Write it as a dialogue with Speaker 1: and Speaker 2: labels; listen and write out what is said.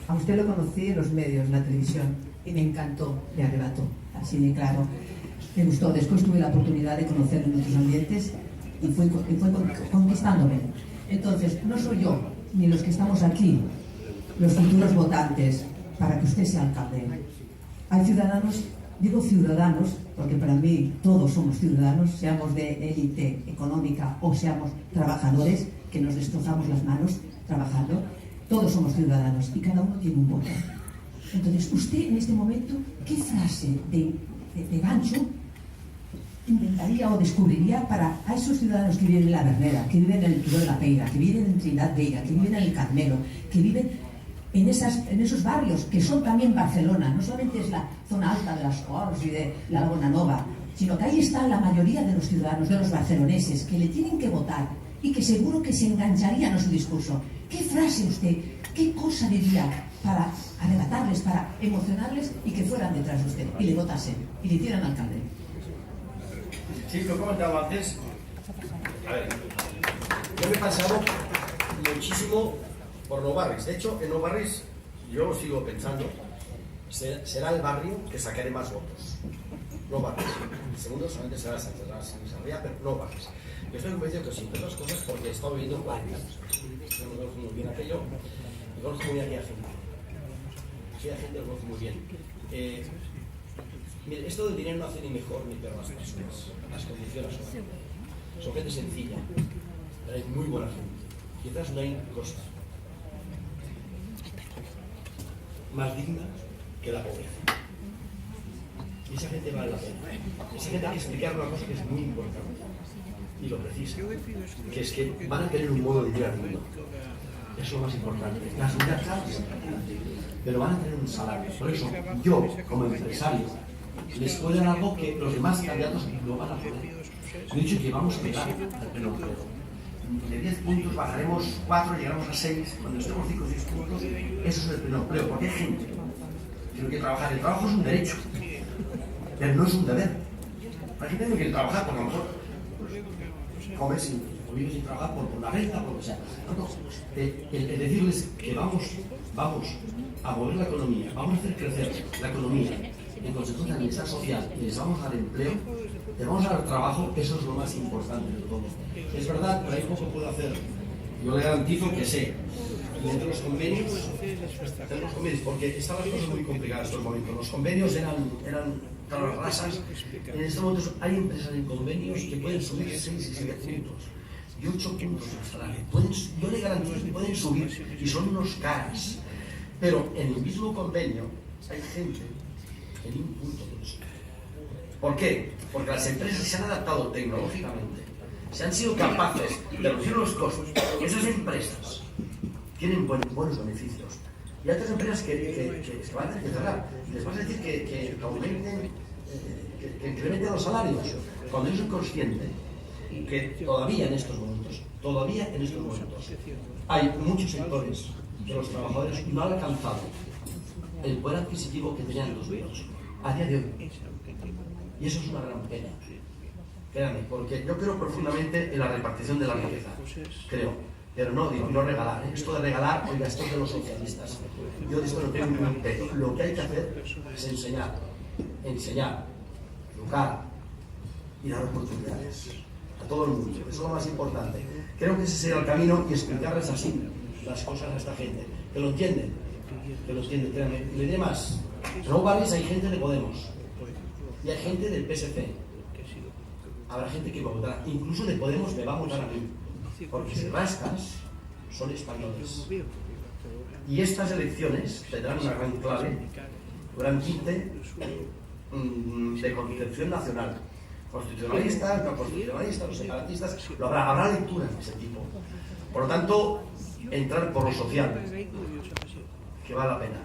Speaker 1: A usted lo conocí en los medios, en la televisión, y me encantó, me arrebató, así de claro. Me gustó. Después tuve la oportunidad de conocerlo en otros ambientes y fue conquistándome. Entonces, no soy yo, ni los que estamos aquí, los futuros votantes, para que usted sea alcalde. Hay ciudadanos, digo ciudadanos, porque para mí todos somos ciudadanos, seamos de élite económica o seamos trabajadores, que nos destrozamos las manos trabajando. Todos somos ciudadanos y cada uno tiene un voto. Entonces, usted en este momento, ¿qué frase de gancho inventaría o descubriría para a esos ciudadanos que viven en la Berneda, que viven en el Turó de la Peira, que viven en Trindad Vella, que viven en el Carmelo, que viven en esos barrios que son también Barcelona? No solamente es la zona alta de las Corts y de la Bonanova, sino que ahí está la mayoría de los ciudadanos, de los barceloneses, que le tienen que votar y que seguro que se engancharían a su discurso. ¿Qué frase usted, qué cosa diría para arrebatarles, para emocionarles y que fueran detrás de usted y le votasen y le hicieran alcalde?
Speaker 2: Sí, lo he comentado antes. A ver, yo me he pasado muchísimo por Nou Barris. De hecho, en Nou Barris yo lo sigo pensando, será el barrio que sacaré más votos. Nou Barris. El segundo solamente será Sánchez Sarriá, pero Nou Barris. Yo estoy convencido que sí, entre otras cosas porque he estado viviendo 40 años. Yo me conozco muy bien aquello y conozco muy bien a aquella gente. Aquella gente lo conozco muy bien. Mire, esto del dinero no hace ni mejor ni peor a las personas. Las condiciones son gente sencilla, pero hay muy buena gente. Y detrás no hay cosa más digna que la pobreza. Y esa gente vale la pena. Esa gente hay que explicar una cosa que es muy importante. Y lo precisa, que es que van a tener un modo de vivir al mundo. Eso es lo más importante. La seguridad, claro, pero van a tener un salario. Por eso, yo, como empresario, les puedo dar algo que los demás candidatos no van a poder. He dicho que vamos a llegar al pleno empleo. De 10 puntos bajaremos 4, llegaremos a 6. Cuando estemos 5 o 6 puntos, eso es el pleno empleo. Porque hay gente que tiene que trabajar. El trabajo es un derecho, pero no es un deber. Hay gente que no quiere trabajar, porque a lo mejor comer o vivir sin trabajar por una renta, por lo que sea. El decirles que vamos a mover la economía, vamos a hacer crecer la economía, en consecuencia la bienestar social, y les vamos a dar empleo, les vamos a dar trabajo, eso es lo más importante de todo. Es verdad, pero hay poco puedo hacer. Yo le garantizo que sé. Y entre los convenios, porque están las cosas muy complicadas en estos momentos. Los convenios eran las rasas. En estos momentos hay empresas en convenios que pueden subir 6 y 7 puntos y 8 puntos de salario. Yo le garantizo que pueden subir y son unos caras. Pero en el mismo convenio hay gente en un punto de eso. ¿Por qué? Porque las empresas se han adaptado tecnológicamente, se han sido capaces de reducir los costos. Esas empresas tienen buenos beneficios. Y hay otras empresas que van a tener que cerrar. Les vas a decir que aumenten, que incrementen los salarios. Cuando yo soy consciente que todavía en estos momentos, hay muchos sectores que los trabajadores no han alcanzado el poder adquisitivo que tenían en 2008, a día de hoy. Y eso es una gran pena. Créanme, porque yo creo profundamente en la repartición de la riqueza. Creo. Pero no, digo, no regalar. Esto de regalar, oiga, esto es de los socialistas. Yo de esto no tengo ningún pelo. Lo que hay que hacer es enseñar, educar y dar oportunidades a todo el mundo. Eso es lo más importante. Creo que ese será el camino y explicarles así las cosas a esta gente. Que lo entienden, créanme. Y le diré más. En Nou Barris hay gente de Podemos y hay gente del PSC. Habrá gente que va a votar. Incluso de Podemos me va a votar a mí. Porque si rascas, son españoles. Y estas elecciones tendrán una gran clave, un gran tinte de concepción nacional. Constitucionalistas, no constitucionalistas, los separatistas, habrá lecturas de ese tipo. Por lo tanto, entrar por lo social, que vale la pena.